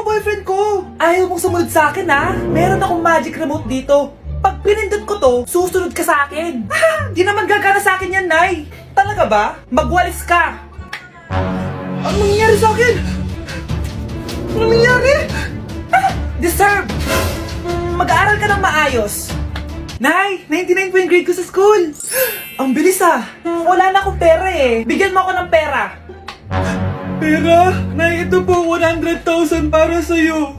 boyfriend ko. Ayaw mong sumunod sa akin, ha? Meron akong magic remote dito. Pag pinindot ko to, susunod ka sa akin. Di naman gagana sa akin yan, Nay. Talaga ba? Magwalis ka. Ano nangyayari sa akin? Ano nangyayari? Deserve. Mag-aaral ka ng maayos. Nay, 99 po yung grade ko sa school. Ang bilis ah. Wala na akong pera eh. Bigyan mo ako ng pera. Pera? Nay, ito po 100,000 para sa'yo.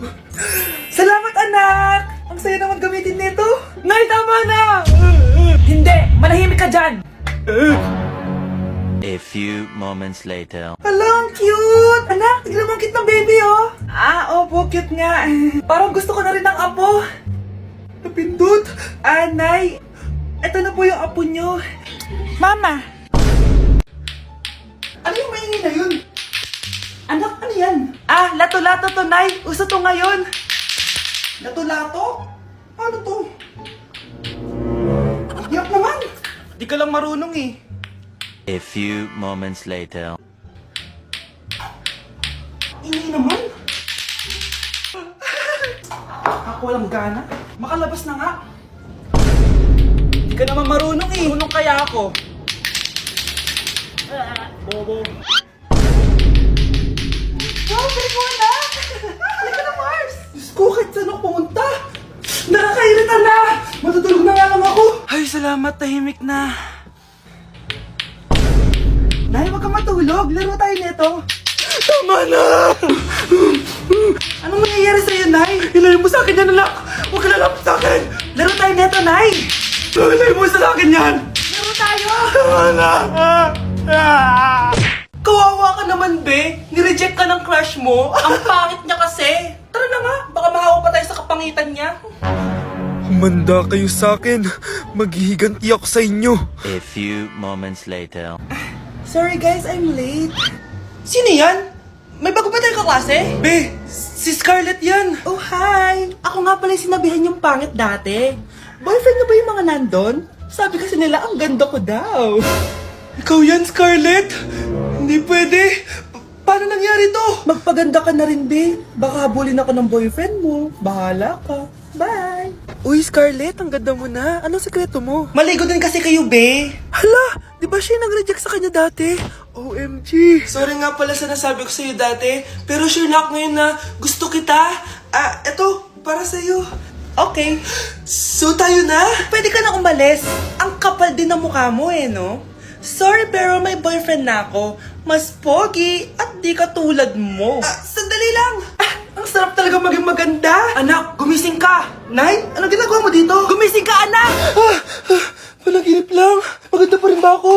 Salamat anak. Ang saya naman gamitin nito. Nay, tama na. Hindi, manahimik ka dyan. A few moments later. Hala, ang cute! Anak, tignan mo ang cute ng baby, oh! Opo, cute nga. Parang gusto ko na rin ng apo. Napindot! Nay, eto na po yung apo nyo. Mama! Ano yung maingay na yun? Anak, ano yan? Lato-lato to, Nay. Uso to ngayon. Lato-lato? Ano to? Yak naman! Di ka lang marunong eh. A few moments later. Ingay naman. Ako walang gana. Makalabas na nga. Hindi ka naman marunong eh. Marunong kaya ako. Bobo. Wow, galing mo na! Halika na, Mars! Diyos ko, kahit saan ako pumunta. Nakakairita na! Matutulog na nga lang ako. Ay, salamat. Tahimik na. Nay, wag kang matulog. Laro tayo nito. Tama na! Anong mangyayari sa'yo, Nay? Ilayo mo sa akin yan, anak! Huwag ka lalapit sa akin! Laro tayo nito, Nay! Ilayo mo sa akin yan! Laro tayo! Tama na! Kawawa ka naman, be! Nireject ka ng crush mo? Ang pangit niya kasi! Tara na nga! Baka mahawa pa tayo sa kapangitan niya! Humanda kayo sa akin. Maghihiganti ako sa inyo. A few moments later. Sorry guys, I'm late. Sino yan? May bago ba tayong kaklase? Be, si Scarlett yan. Oh, hi. Ako nga pala yung sinabihan yung pangit dati. Boyfriend na ba yung mga nandun? Sabi kasi nila, ang ganda ko daw. Ikaw yan, Scarlett? Hindi pwede. Paano nangyari to? Magpaganda ka na rin, be. Baka habulin ako ng boyfriend mo. Bahala ka. Bye. Uy, Scarlett, ang ganda mo na. Anong sekreto mo? Maligo din kasi kayo, be. Hala, di ba siya yung nag-reject sa kanya dati? OMG. Sorry nga pala sa nasabi ko sa'yo dati, pero sure na ako ngayon na gusto kita. Eto, para sa'yo. Okay. So tayo na? Pwede ka na umalis. Ang kapal din ng mukha mo eh, no? Sorry pero may boyfriend na ako. Mas pogi at di ka tulad mo. Sandali lang. Ang sarap talaga maging maganda. Anak, gumising ka. Nay, anong ginagawa mo dito? Gumising ka, anak! Panaginip lang. Maganda pa rin ba ako?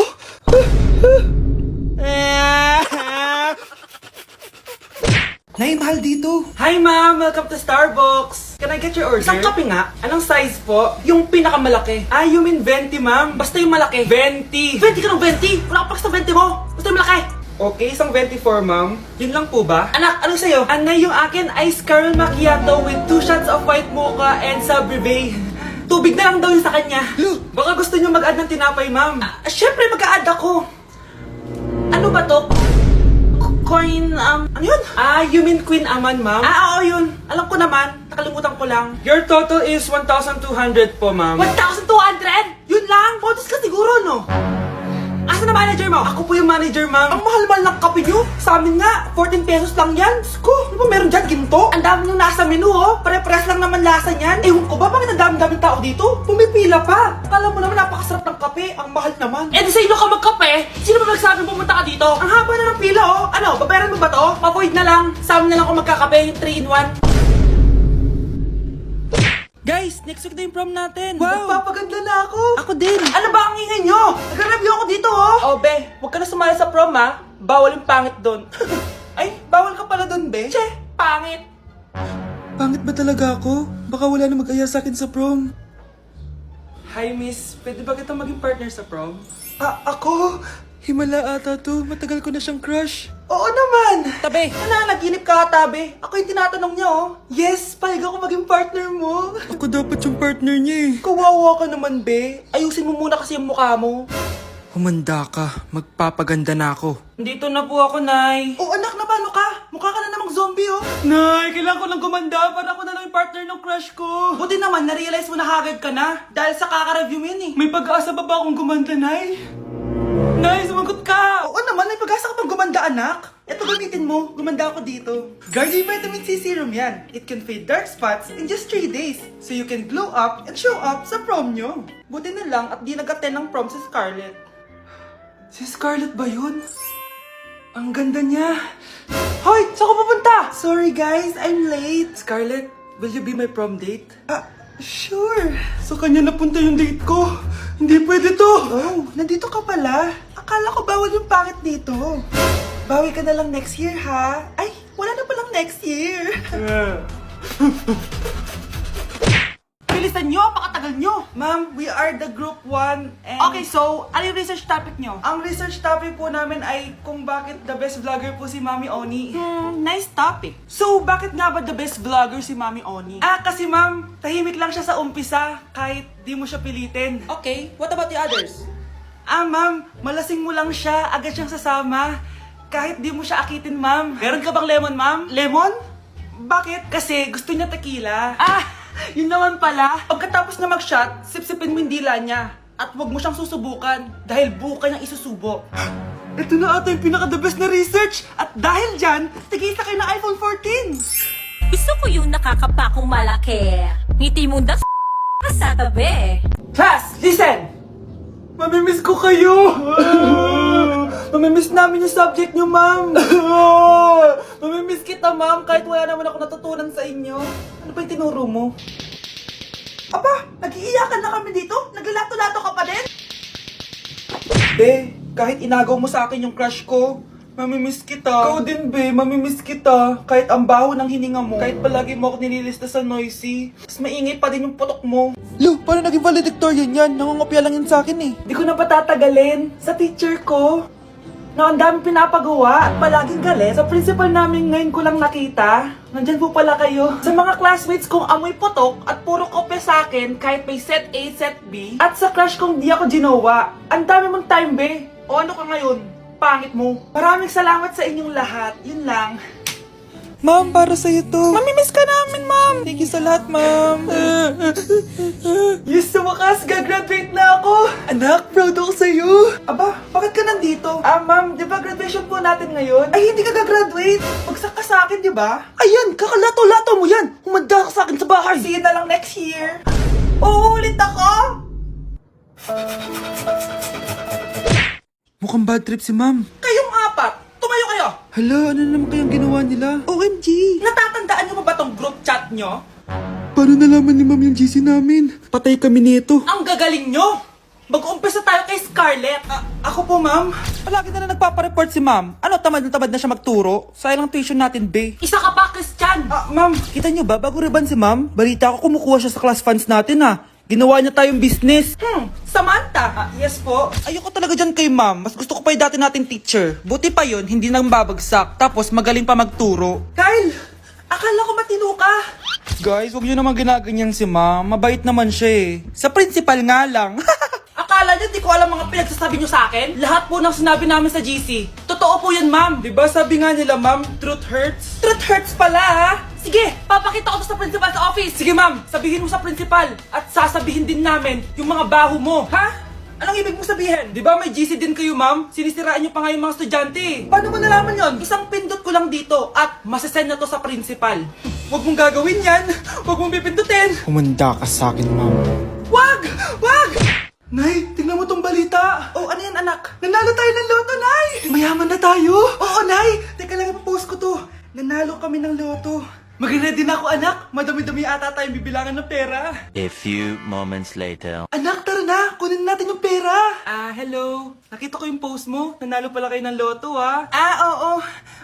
Nay, mahal dito. Hi, ma'am. Welcome to Starbucks. Can I get your order? Isang kape nga. Anong size po? Yung pinakamalaki. You mean 20, ma'am? Basta yung malaki. 20. 20 ka ng 20? Wala ka pa sa 20 mo. Basta yung malaki. Okay, isang 24, ma'am. Yun lang po ba? Anak, anong sa'yo? Anay, yung akin, ice caramel macchiato with 2 shots of white mocha and Sabre. Tubig na lang daw yun sa kanya. Baka gusto nyo mag-add ng tinapay, ma'am. Syempre, mag-a-add ako. Ano ba to? Coin, ano yun? You mean Queen Aman, ma'am? Oo, yun. Alam ko naman. Nakalimutan ko lang. Your total is 1,200 po, ma'am. 1,200? Yun lang? Bonus ka siguro, no? Asa na manager mo? Ako po yung manager, ma'am. Ang mahal-mahal ng kape nyo. Sa amin nga, 14 pesos lang yan. Sko, ano ba meron dyan? Ginto? Ang dami nyung nasa menu, oh. Pare-pares lang naman lasa niyan. Ewan ko ba, bakit ang dami-daming tao dito? Pumipila pa. Akala mo naman napakasarap ng kape. Ang mahal naman. Eh, di sa inyo ka magkape? Sino ba nagsabi pumunta ka dito? Ang haba na ng pila, oh. Ano, babayaran mo ba to? Pa-void na lang. Sa amin na lang ako magkakape, yung 3-in-1. Guys, next week na yung prom natin. Wow! Magpapaganda na ako. Ako din. Ano ba ang ingay nyo? Nag-review ako dito, oh. Oh, be. Huwag ka na sumali sa prom, ha? Bawal yung pangit doon. Ay, bawal ka pala doon, be. Che, pangit. Pangit ba talaga ako? Baka wala na mag-aya sa akin sa prom. Hi, miss. Pwede ba kita maging partner sa prom? Ako? Himala ata to. Matagal ko na siyang crush. Oo naman! Tabi, nananaginip ka tabi. Ako yung tinatanong niya, oh. Yes, payag ako maging partner mo. Ako dapat yung partner niya eh. Kawawa ka naman, be. Ayusin mo muna kasi yung mukha mo. Humanda ka. Magpapaganda na ako. Dito na po ako, Nay. Oh, anak, na paano ka? Mukha ka na namang zombie, oh. Nay, kailangan ko lang gumanda para ako na lang yung partner ng crush ko. Buti naman, na-realize mo na haggard ka na. Dahil sa kaka-review mo yun, eh. May pag-asa ba akong gumanda, Nay? Nay, sumagot ka! Oo naman, may pag-asa ka pang gumanda, anak. Ito gamitin mo, gumanda ako dito. Garnier Vitamin C Serum yan. It can fade dark spots in just 3 days. So you can glow up and show up sa prom nyo. Buti na lang at di nag-attend ng prom si Scarlett. Si Scarlett ba yun? Ang ganda niya. Hoy! Saan ka pupunta? Sorry guys, I'm late. Scarlett, will you be my prom date? Sure. Sa kanya napunta yung date ko. Hindi pwede to. Oh, nandito ka pala. Akala ko bawal yung pangit dito. Bawi ka na lang next year, ha? Ay, wala na palang next year. Bilisan nyo, pakatagal nyo. Ma'am, we are the group 1 and... Okay, so, ano yung research topic nyo? Ang research topic po namin ay kung bakit the best vlogger po si Mami Oni. Nice topic. So, bakit nga ba the best vlogger si Mami Oni? Kasi ma'am, tahimik lang siya sa umpisa kahit di mo siya pilitin. Okay, what about the others? Ma'am, malasing mo lang siya, agad siyang sasama. Kahit di mo siya akitin, ma'am. Meron ka bang lemon, ma'am? Lemon? Bakit? Kasi gusto niya tequila. Yun naman pala. Pagkatapos na mag-shot, sipsipin mo yung dila niya. At huwag mo siyang susubukan dahil buka niyang isusubo. Ito na ata yung pinaka-the best na research. At dahil dyan, tigisa kayo ng iPhone 14. Gusto ko yung nakakapakong malaki. Ngiti mo da sa tabi. Class, listen! Mamimiss ko kayo! Mamimiss namin yung subject niyo, ma'am! Mamimiss kita, ma'am, kahit wala naman ako natutunan sa inyo. Ano ba yung tinuro mo? Aba, nag-iiyakan na kami dito? Naglalato-lato ka pa din? Be, kahit inagaw mo sa akin yung crush ko, mamimiss kita. Ikaw din, be, mamimiss kita. Kahit ang baho ng hininga mo, kahit palagi mo ako nililista sa noisy, mas maingay pa din yung putok mo. Lo, paano naging valedictorian yan? Nangungopia lang yun sa akin eh. Di ko na patatagalin. Sa teacher ko, na ang dami pinapagawa at palaging galit. Sa principal namin ngayon ko lang nakita. Nandyan po pala kayo. Sa mga classmates kong amoy putok at puro kopya sa akin kahit may set A, set B. At sa crush kong di ako ginawa. Ang dami mong time, be. O ano ka ngayon? Pangit mo. Maraming salamat sa inyong lahat. Yun lang. Ma'am, para sa'yo to. Mamimiss ka namin, ma'am. Thank you sa lahat, ma'am. Yes, sa wakas, gagraduate na ako. Anak, proud ako sa'yo. Aba, bakit ka nandito? Ma'am, di ba graduation po natin ngayon? Ay, hindi ka gagraduate. Bagsak ka sa akin, di ba? Ayan, kakalato-lato mo yan. Humanda ka sa akin sa bahay. See you na lang next year. Uulit ako. Mukhang bad trip si ma'am. Kayong apat, tumayo kayo. Hala, ano naman kayang ginawa nila? OMG! Natatandaan niyo ba tong group chat niyo? Paano nalaman ni ma'am yung GC namin? Patay kami nito. Ang gagaling nyo! Mag-uumpisa tayo kay Scarlett. Ako po, ma'am. Palagi na nagpapareport si ma'am. Ano, tamad na siya magturo? Sayang lang tuition natin, be. Isa ka pa, Christian! Ma'am, kita niyo ba, bago reban si ma'am, balita ko kumukuha siya sa class funds natin, Ginawa niya tayong business. Samantha. Yes po. Ayoko talaga dyan kay ma'am. Mas gusto ko pa yung dati nating teacher. Buti pa yun, hindi nang babagsak. Tapos magaling pa magturo. Kyle! Akala ko matino ka. Guys, huwag niyo naman ginaganyan si ma'am. Mabait naman siya eh. Sa principal nga lang. Akala niyo di ko alam mga pinagsasabi niyo sa akin? Lahat po ng sinabi namin sa GC. Totoo po yan, ma'am. Diba sabi nga nila, ma'am, truth hurts? Truth hurts pala, ha? Sige, papakita ko to sa principal sa office. Sige, ma'am, sabihin mo sa principal. At sasabihin din namin yung mga baho mo. Ha? Anong ibig mo sabihin? Di ba may GC din kayo, ma'am? Sinisiraan niyo pa nga yung mga estudyante. Paano mo nalaman yon? Isang pindot ko lang dito at masasend na to sa principal. Huwag mong gagawin yan. Huwag mong pipindutin. Humanda ka sa akin, ma'am. Wag! Wag! Nay, tingnan mo tong balita. Oh, ano yan, anak? Nanalo tayo ng loto, Nay! Mayaman na tayo? Oo, Nay! Teka lang, ipapost ko to. Nanalo kami ng loto. Mag-ready na ako, anak. Madami-dami ata tayong bibilangan ng pera. A few moments later. Anak, tara na! Kunin natin yung pera! Hello. Nakita ko yung post mo. Nanalo pala kayo ng loto, oo.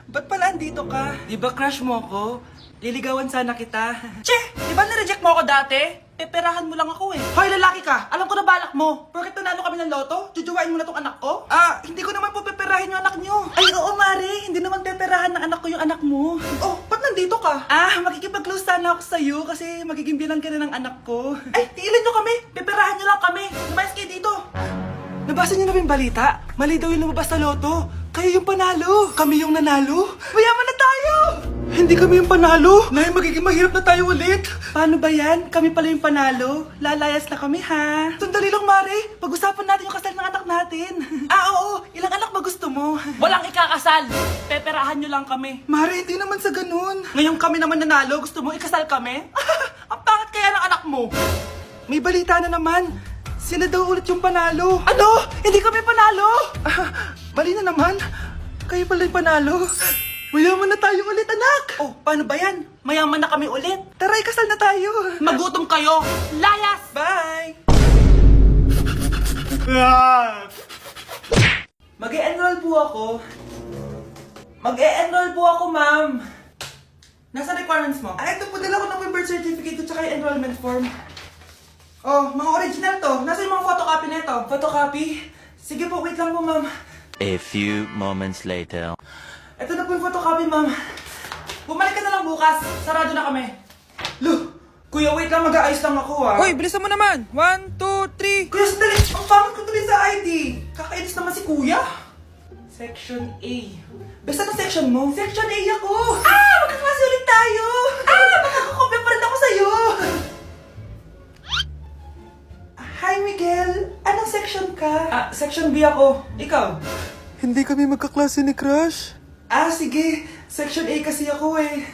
Ba't pala andito ka? Di ba crush mo ako? Liligawan sana kita. Che! Di ba na-reject mo ako dati? Peperahan mo lang ako eh. Hoy, lalaki ka! Alam ko na balak mo. Porket nanalo kami ng loto, jujuwain mo na tong anak ko? Hindi ko naman po peperahin yung anak nyo. Ay, oo, Mare. Hindi naman peperahan ng anak ko yung anak mo. Oh, ba't nandito ka? Makikipag-close sana ako sa'yo kasi magiging bilang ka na ng anak ko. Ay, tiilin nyo kami. Peperahan nyo lang kami. Lumayas kayo dito. Nabasa niyo na ba yung balita? Mali daw yung lumabas sa loto. Kayo yung panalo. Kami yung nanalo. Mayaman na tayo! Hindi kami yung panalo. Nay, magiging mahirap na tayo ulit. Paano ba yan? Kami pala yung panalo. Lalayas na kami, ha? Sandali lang, Mare. Pag-usapan natin yung kasal ng anak natin. Oo. Ilang anak ba gusto mo? Walang ikakasal! Peperahan nyo lang kami. Mare, hindi naman sa ganun. Ngayon kami naman nanalo. Gusto mo ikasal kami? Ang pangit kaya ng anak mo. May balita na naman. Sila daw ulit yung panalo. Ano? Hindi kami panalo? Mali na naman. Kayo pala yung panalo. Mayaman na tayo ulit, anak. Oh, paano ba yan? Mayaman na kami ulit. Tara, ikasal na tayo. Magutom kayo. Layas! Bye! Mag-e-enroll po ako. Mag-e-enroll po ako, ma'am. Nasa requirements mo? Ito po, dala ko na po yung birth certificate ko tsaka yung enrollment form. Oh, mga original to. Nasa yung mga photocopy nito? Photocopy? Sige po, wait lang po, ma'am. A few moments later. Ito na po yung photocopy, ma'am. Bumalik ka na lang bukas. Sarado na kami. Lo, kuya, wait lang. Mag-aayos lang ako, ah. Hoy, bilisan mo naman! 1, 2, 3! Kuya, sandali. Ang pangit ko tuloy sa ID. Kakainis naman si kuya. Section A. Basta ng section mo? Section A ako. Magkaklase ulit tayo. Makakakopya pa rin ako sa'yo. Hi, Miguel. Anong section ka? Section B ako. Ikaw? Hindi kami magkaklase ni Crush. Sige. Section A kasi ako eh.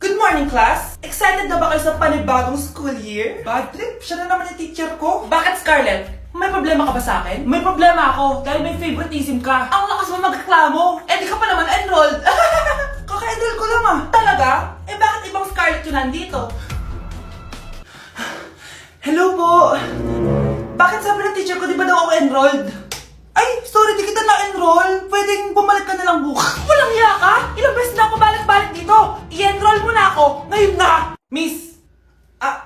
Good morning, class! Excited na ba kayo sa panibagong school year? Bad trip? Siya na naman yung teacher ko. Bakit, Scarlett? May problema ka ba sa akin? May problema ako dahil may favoritism ka. Ang lakas mo magreklamo. Di ka pa naman enrolled. Kaka-enroll ko lang ah. Talaga? Bakit ibang Scarlett yun nandito? Hello po. Bakit sabi ng teacher ko di ba daw ako enrolled? Ay, sorry, di kita na-enroll. Pwedeng bumalik ka na lang bukas. Walang hiya ka? Ilang beses na ako balik-balik dito. I-enroll mo na ako. Ngayon na. Miss,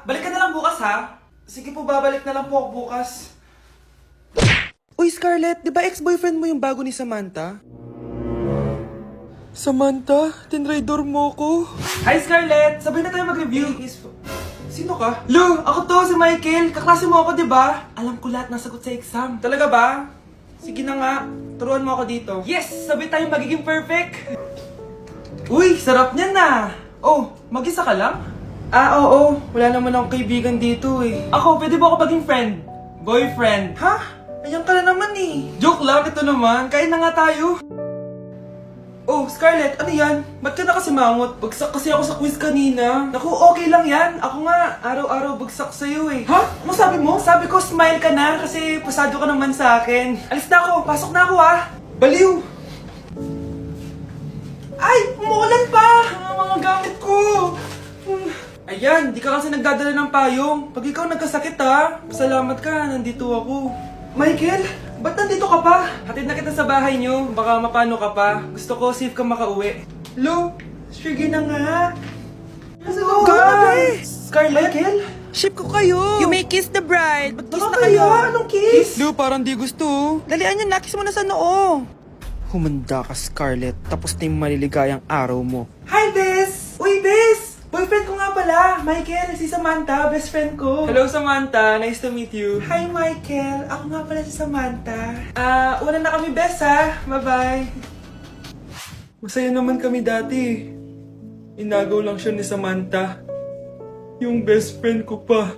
balik ka na lang bukas ha. Sige po, babalik na lang po ako bukas. Uy, Scarlett, di ba ex-boyfriend mo yung bago ni Samantha? Samantha, tinraidor mo ko. Hi, Scarlett! Sabay na tayo mag-review. Sino ka? Lu, ako to, si Michael. Kaklase mo ako, di ba? Alam ko lahat ng sagot sa exam. Talaga ba? Sige na nga, turuan mo ako dito. Yes! Sabay tayo magiging perfect! Uy, sarap niyan na! Oh, mag-isa ka lang? Oo. Wala naman akong kaibigan dito eh. Ako, pwede ba ako maging friend? Boyfriend? Ha? Ayan ka na naman eh. Joke lang, ito naman. Kain na nga tayo. Oh, Scarlett, ano yan? Ba't ka na kasi mangot? Bagsak kasi ako sa quiz kanina. Naku, okay lang yan. Ako nga, araw-araw bagsak sa'yo eh. Ha? Ano sabi mo? Sabi ko, smile ka na kasi pasado ka naman sa akin. Alis na ako, pasok na ako ah. Baliw! Ay, umuulan pa! Ang mga gamit ko! Ayan, di ka kasi nagdadala ng payong. Pag ikaw nagkasakit ha, salamat ka, nandito ako. Michael, ba't nandito ka pa? Hatid na kita sa bahay niyo, baka mapano ka pa. Gusto ko safe ka makauwi. Lo, sige na nga. Hello, guys! Scarlett? Michael? Ship ko kayo! You may kiss the bride. Mag-kiss Baka na kayo. kaya? Anong kiss? Lu, parang di gusto. Dalian yun, nakis mo na sa noo. Humanda ka, Scarlett. Tapos na yung maliligayang araw mo. Hi, Bes! Uy, Bes! Boyfriend ko nga pala, Michael, si Samantha, best friend ko. Hello, Samantha. Nice to meet you. Hi, Michael. Ako nga pala si Samantha. Una na kami, Bes, ha? Bye-bye. Masaya naman kami dati. Inagaw lang siya ni Samantha. Yung best friend ko pa.